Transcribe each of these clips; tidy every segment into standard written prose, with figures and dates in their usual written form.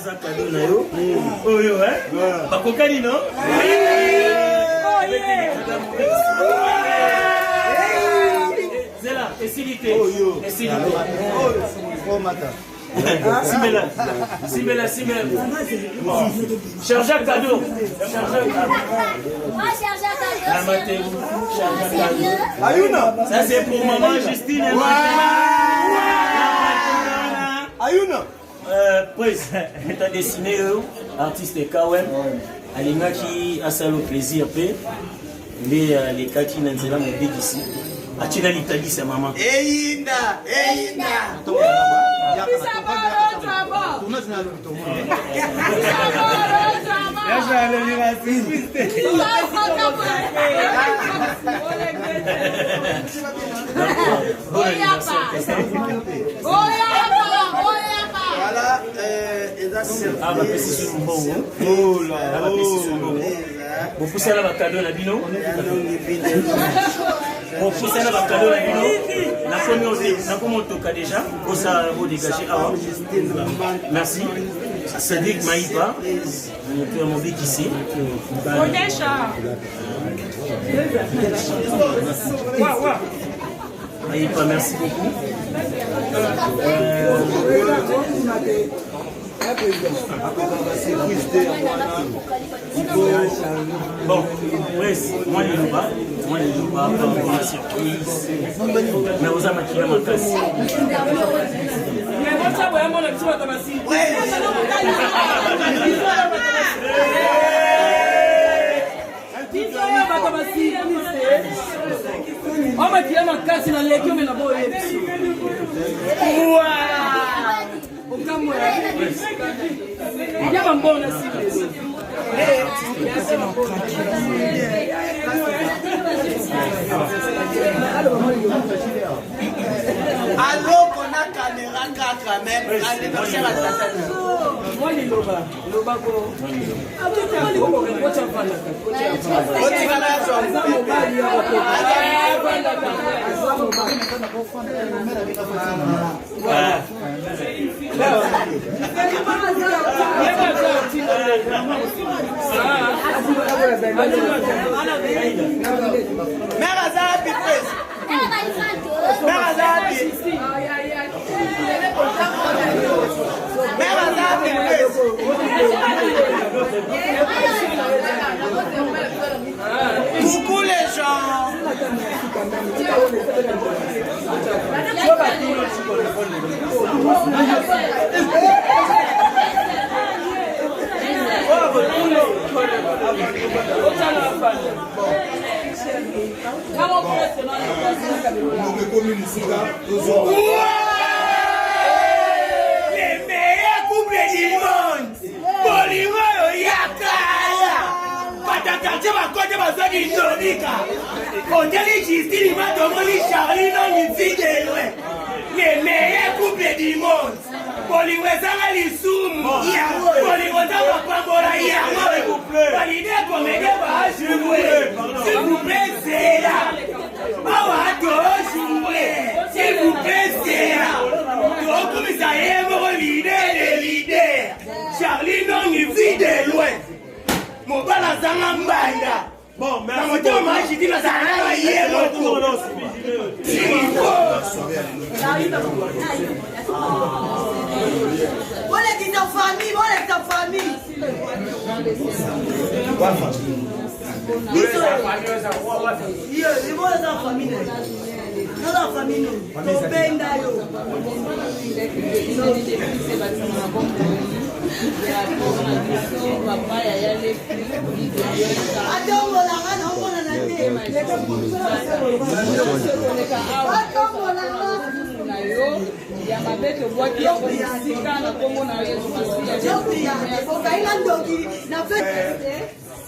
eza cadeau na yo. Oyo, hein? Bakokani, non? Zela, essilité. Essilité. Oh, mata. Simela. Chargez un cadeau. Ça c'est pour maman Justine. Ayuna. Prise, tu as dessiné artiste KOM. Alingaki a salo plaisir pe. Les kaki nanzela mon big ici. Atina l'Italie c'est maman. Eyinda. Vous poussez là votre cadeau, Nabino. Vous poussez là votre cadeau, Nabino. La première toka déjà. Pour ça, vous dégagez avant. Merci. Cédric Maïba. Tu as mon bic ici. Maïba, merci beaucoup. Bon, moi je ne pas avoir la surprise. Mais vous avez maquillé ma classe. On m'a dit à ma casse dans les guillemets là-bas. Il y a un bon Alors qu'on a caméra quand même, allez dans la moi les loba go. Coucou les gens. Les meilleurs couples du monde. Bolimo Yakaya. Patakarche bakote bazaki Tonika. Ondeli Justine Matomoli Charlie non Nifidele. Les meilleurs couples du monde. Bolimo ezanga lisumu. Bolimo ezanga pambola yango. Valide komede bajoué. S'il vous plaît, c'est là. S'il vous plaît, c'est là. Charlie non il vit de loin. Mon bala zanga mbanda. Bon, merci.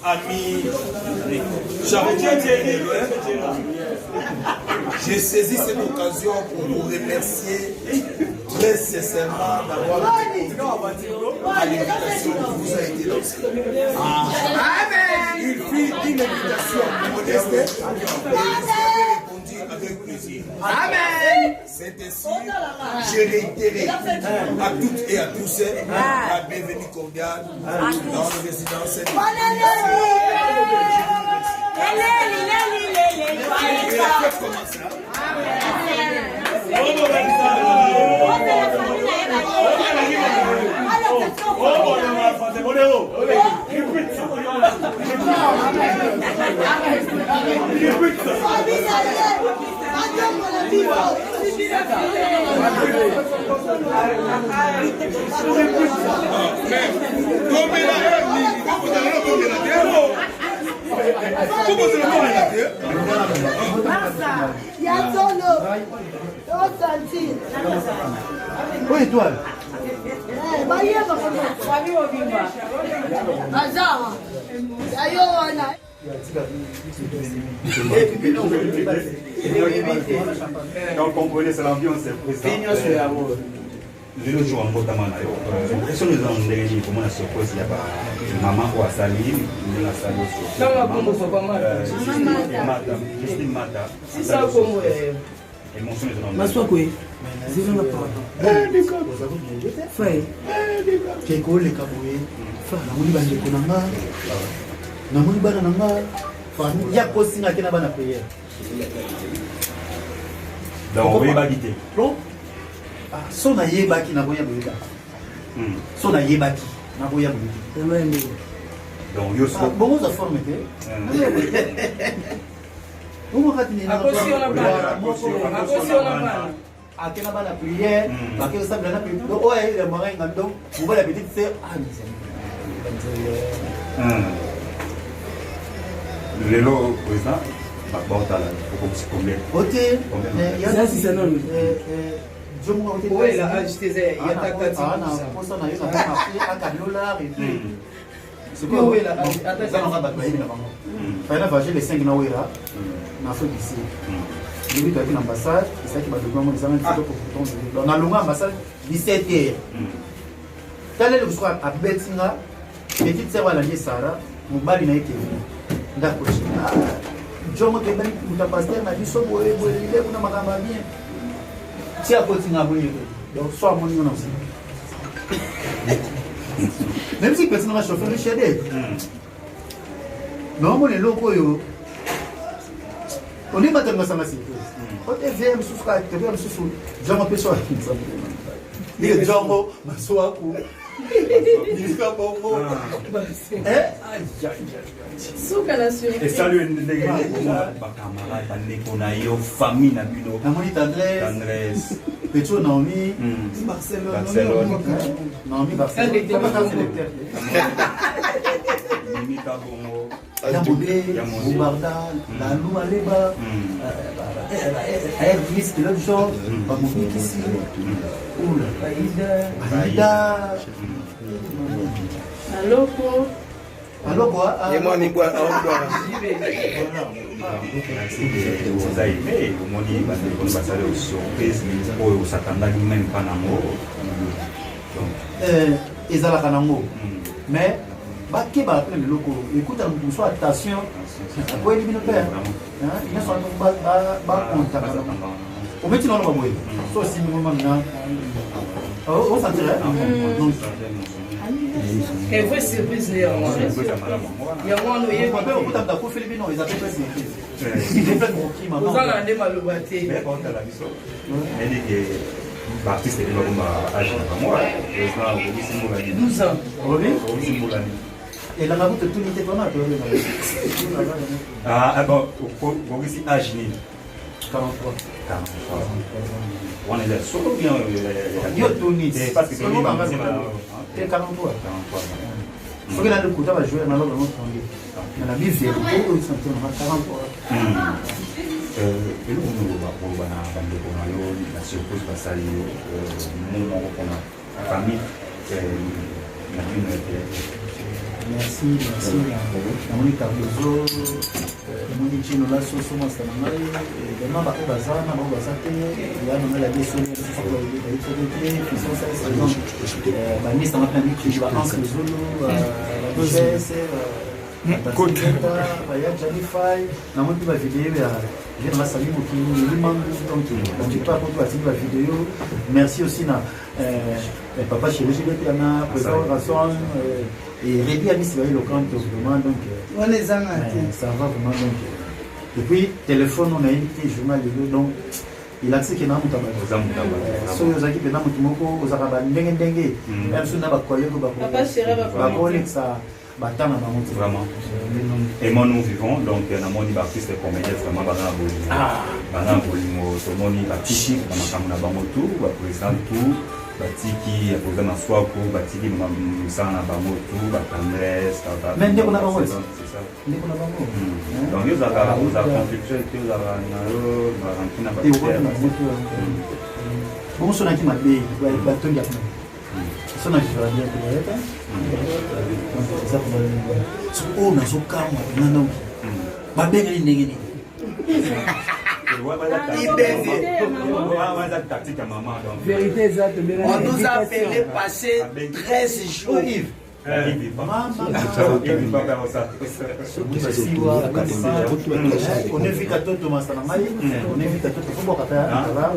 Amis, j'ai saisi cette occasion pour vous remercier très sincèrement d'avoir à l'invitation qui vous a été lancée. Il fut une invitation modeste et vous avez répondu avec plaisir. Amen. C'est ainsi, j'ai réitéré à toutes et à tous la bienvenue cordiale dans le résidence. Où étoile? Donc, comprenez, c'est l'ambiance, c'est présent. Les autres jours en Botamana, est-ce que nous avons dit comment la surprise, il y a pas maman ou à Salim, il y a Salim aussi. Justine Mata. C'est ça comme Émotion est dans le Maswa quoi? Zéro la parole. Frère. Keko le kaboué. Frère, la mouli bande konanga. Na mouli bana nanga. Frère, ya kosinga kena bana prière. Donc, oui, bagité. Bon. Ah, so na yebaki na boya boyeka. So na yebaki na boya boyeka. Donc, yo so. Bon, ça forme te. Comment quand il est là? À quelle bas la prière, à quelle ça la prière. Donc, ouais, le marin donc, vous voyez la petite sœur. Ah, mais le lot président, ma porte à la combien? Ok. Ça, c'est ça, non. Oui, il a ajouté, il y a ta carte. Ah, non, pour ça, on a eu un $4 et puis. C'est quoi, oui, là? Attends, ça, on va battre les 5 Nawera, on a fait ici. Je vais aller à l'ambassade, c'est ça qui m'a donné mon examen. On a l'ambassade 17h. Quand elle est à Betsinga, petite sœur à la Sarah, mon bal n'a été vu. D'accord. John m'a dit que pasteur m'a dit que il est pour ma bien. Si à Betsinga, donc soit mon nom aussi. Même si personne n'a chauffé le chédé. Non, mon locaux, on est maintenant dans la sécurité. On est venu me souffrir, tu viens me souffrir. J'ai mon péché. Il est Django, ma soie. Il est pas bon. Et salut, les gars, ma camarade, ma famille, Namoni Tendresse. Petro Naomi. Barcelone. Naomi Barcelone. Yamboudé, Boubarda, la Lou Aleba, Elvis, de l'autre genre, Bamoubik ici, Aïda. Allô, quoi? Allô, quoi? Et moi, ni quoi? Vous avez aimé, vous m'avez dit que vous avez une surprise, vous s'attendez même pas à l'amour. Ils ont la canango. Mais, qui va appeler le loco? Écoute, on soit attention. Ça peut éliminer le père. Ils sont pas contents. Au métier, non, on va mourir. Sauf si nous maintenant. On s'intéresse. Quelle vraie surprise, Léon. Il y a moins de yeux. On peut vous taper pour Philippe, non, ils appellent pas surprise. Ils appellent mon qui, maman. Vous en avez mal au bâti. Mais quand elle a vu ça, elle dit que l'artiste est comme âge à moi. 12 ans. Oui. Et la route de tout l'était pas mal. Ah, bon, vous ici âge 43. On est là, surtout bien. Yo Tony. Parce que c'est 43. Ce que là, le coup, va jouer dans l'autre monde. Dans la vie, c'est le coup, ils sont 43. Et nous, on va la surprise va salir. Nous, on a la famille. Merci. Namoni Cardozo, namoni Chino la soso masanangai, demain ba bazana ba bazate, ya na la question de ce que qui sont ça c'est donc ba ministre m'a permis que je va entre Zulu, la Dogesse, Baya Janify, na moni ba vidéo ya je na sali mokini limangu donc tu pas pour toi la vidéo. Merci aussi na papa chéri Gilbert président Rasson et Rébi Amis va le camp vraiment donc on les a ça va vraiment donc et puis téléphone on a invité journal donc il a dit que na mutaba so yozaki pena mutu moko ozaka ndenge ndenge même so na ba collègue ba papa chéri ba ça vraiment. Et moi nous vivons donc na moni artiste comédien vraiment bana bolimo to moni ba tiki na makamuna ba motu ba président tout ba tiki ya président swako ba tiki na musana ba motu ba Andrés ta mais ndeko na bango c'est ça ndeko na bango donc ils ont conflictuel que ils ont na yo ba rankina ba bon so na ki mabe ba tonga ça n'a pas bien que ça pour on a so calme non ba benga ni ndenge ni vérité exacte on nous a fait passer 13 jours on évite à Toto Masanamai, on évite à Toto Fobo Kata,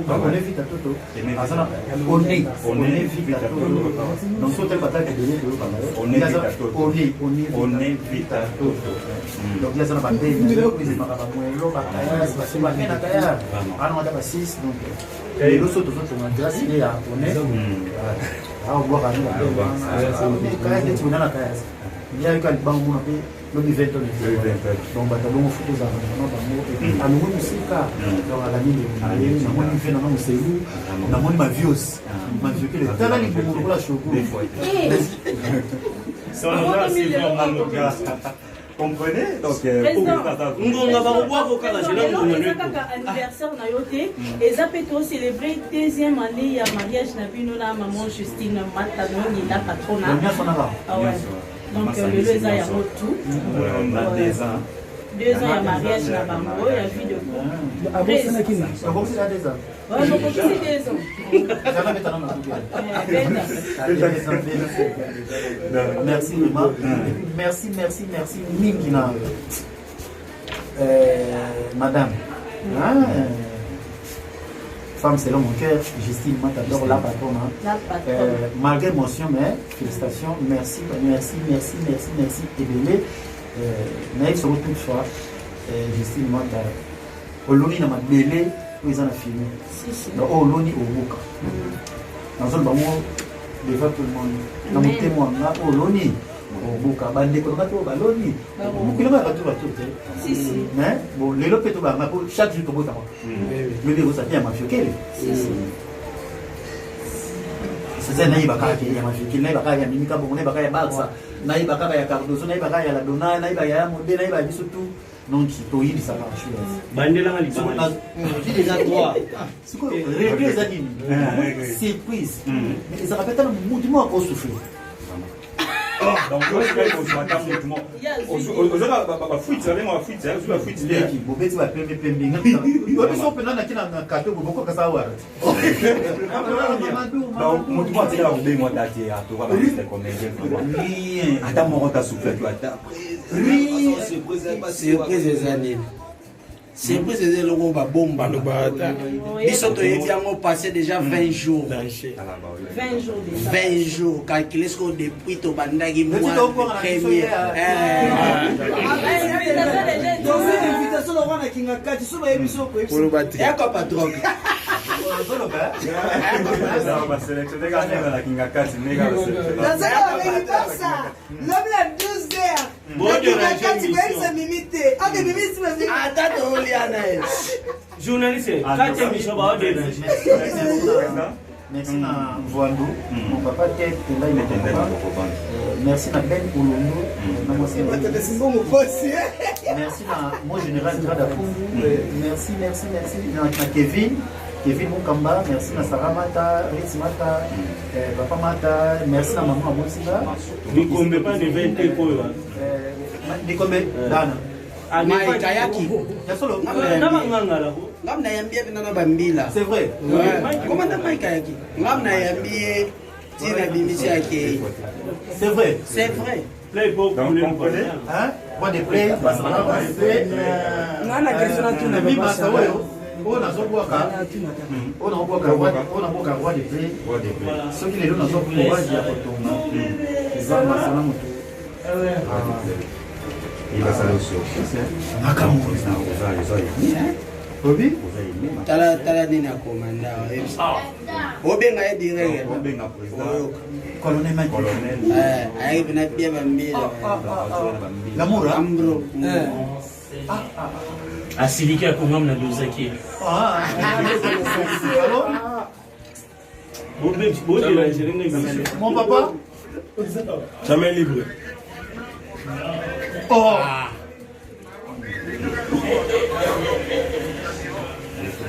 on évite à Toto, on évite à Toto, donc sur telle bataille on évite à Toto, on évite à Toto. Donc là ça n'a pas été, mais c'est pas donc et l'autre autre on a dit là on est on voit quand même tu n'as pas il y a eu quand bango pe le 20 donc batalon foot za na bango et musique donc à la mine na moni fait na muselu na moni ma vios ma vieux que le tala ni pour la choko des fois ça on a c'est vraiment le gars comprenez donc ngonga ba ko voka la jela on a anniversaire na yote et ça peut aussi célébrer deuxième année ya mariage na bino na maman Justine Matano ni la patronne ah ouais donc le les a ya tout on a 2 ans 2 ans ya mariage na bango ya vie de couple ah bon c'est na kina ah bon c'est à 2 ans ouais bon c'est 2 ans ça va mettre dans merci vraiment merci Mingina madame femme selon mon cœur Justine Matador la patronne malgré émotion mais félicitations merci et bébé mais sur toutefois Justine Matador oloni na mabele ils en a filmé donc oloni obuka dans un bango devant tout le monde na motemo na oloni obuka bande ko ka to baloni mukilo ba to ba to si mais bon les lopeto ba pour chaque jour to bota mais bien ça bien ma fiokele c'est na iba ka ya ma fiokele na iba ka ya minika bon na iba ka ya balsa na iba ka ya Cardozo na iba ka ya la dona na iba ya monde na iba biso tout non qui toyi ça marche bandela ngali bana j'ai déjà droit c'est quoi régler ça dit surprise mais ça rappelle tellement mouvement qu'on souffle donc je vais vous attendre tout le monde ozoka ba fuite ça vraiment fuite ça la fuite là qui bobeti ba pembe pembe ngati so pena na kina na kato boko kasa wa donc mutu mwa tela ube mwa date ya to ba c'est comme les ata mo ta souffle tu ata oui surprise des années surprise des logo ba bomba no ba biso to yebi yango passé déjà 20 jours 20 jours calculer ce qu'on depuis to bandaki moi premier invitation lo wana kinga kati so ba yebi so ko yebi ya ko patron ba sélectionner ga na kinga kati mega ça ça l'homme la 12 heures journaliste quand émission ba de merci na Voando mon papa tête là il était merci na Ben Olondo na moi c'est merci na mon général Grada merci na Kevin Mukamba merci na Sarah Mata Ritz Mata papa Mata merci na maman Mosinga du combien pas de 20 pour ni combien dana mai kayaki ya solo na mangala ngamna yambie bina bambila c'est vrai comment ta mai kayaki ngamna yambie tina bimisi yake c'est vrai play pour donc comprenez hein roi de pré On a question à tout le monde. On a roi de pré ceux qui les donnent courage ya kotonga eza masala moto obi tala nini akomanda obenga ye direct colonel ayebi na bia bambila Lamoura ambro asiliki akongama na dozaki mon papa Jamais libre. oh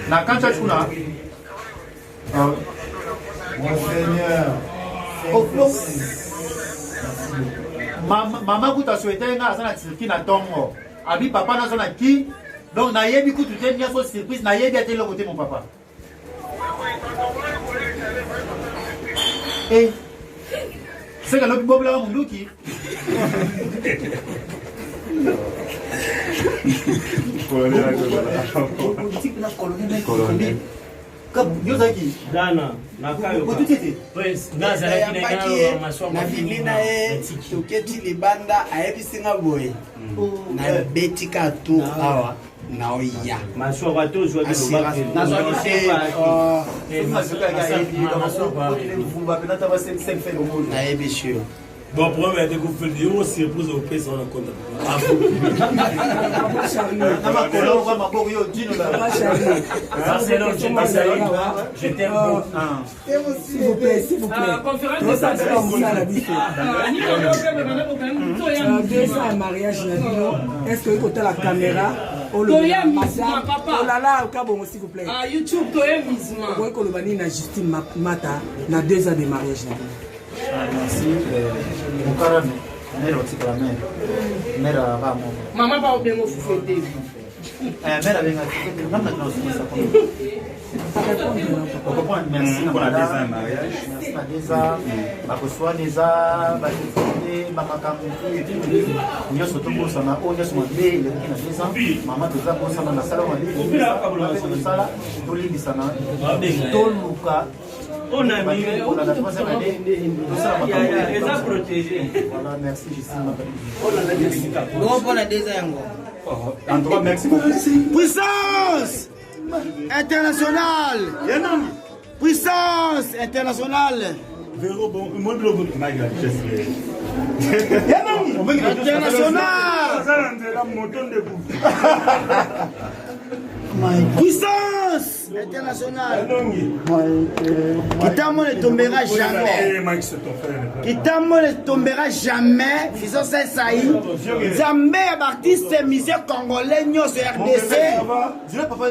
na kancha kuna Monseigneur. Maman kuta souhaité nga asana tsiki na tongo abi papa na sona ki donc na yebi kutu te nya so surprise na yebi atelo côté mon papa eh c'est que l'autre bobla munduki colonel Yozaki Dana nakayo ko tutete pues nazalaki na maswa na filina ye toketi libanda ayebisinga boye na betika tu awa na oya maswa bato zwa nayebi sure Bon, problème est que vous faites des grosses surprises au pays sans le compte. Je t'aime beaucoup. S'il vous plaît, s'il vous plaît. Deux ans à mariage, est-ce que vous avez la caméra? Oh là là, s'il vous plaît. YouTube, tu es musulman. Vous voyez que le Justine Mata, na 2 ans de mariage. merci mon carame mère otika la mère mère va mon Maman pas bien au fouetter. mère avec un nam na ça comprendre merci pour la deuxième mariage merci na deza bakoswa deza bakifite bamakambo nyonso tobosana oyo nyonso mabe eleki na deza mama toza bosana na sala mabe tosala tolimbisana toluka on a mis on a la troisième année ils ont protégé voilà merci Justine bon pour la deuxième en tout cas merci beaucoup puissance internationale puissance internationale puissance internationale. Kitambo ne tombera jamais. Kitambo ne tombera jamais. Fiso c'est saï. Zambé artiste musicien congolais nyos RDC.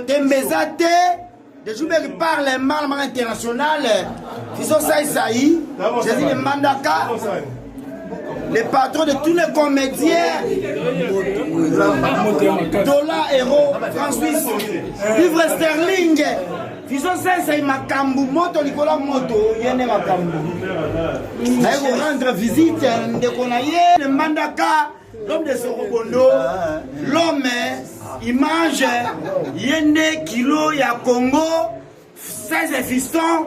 Tembezate. De jouer par les mal international. Fiso c'est saï. J'ai dit le Mandaka. Les patrons de tous les comédiens, Dollar, Héros, France-Suisse, Livre Sterling, Fiso Sensei Makambu, Moto Nicolas Moto, Yene Makambu. Allez vous rendre visite de Konaye, le Mandaka, l'homme de Sorobondo, l'homme, il mange, Yene Kilo, ya Congo, 16 fistons,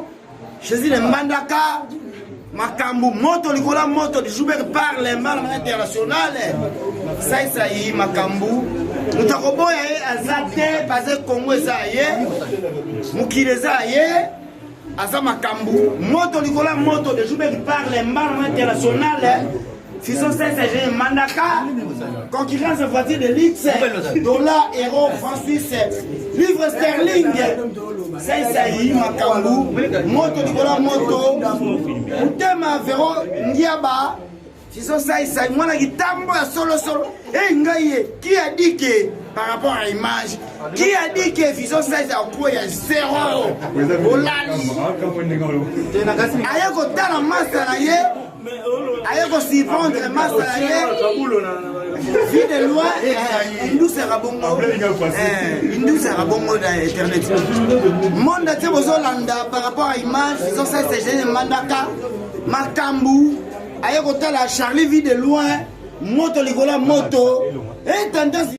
je dis le Mandaka. Makambu moto likola moto de jouer par les mal international ça y makambu mutakoboya azate basé Congo zaye mukile zaye asa makambu moto likola moto de jouer par les mal international Fiso c'est Mandaka concurrence voiture de l'X Dollar Héros France-Suisse Livre Sterling ça y makambu moto likola moto Utema Vero Ndiaba Fiso ça moi la gitambo ya solo solo ngaye qui a dit que par rapport à l'image qui a dit que Fiso ça quoi il y a zéro olali ayeko tala master na ye ayeko surprendre master na ye vie de loi Indus sera bongo Indus sera bongo dans internet monde te bozolanda par rapport à l'image Fiso ça c'est Mandaka Makambu ayeko tala Charlie vie de loin moto likola moto et tendance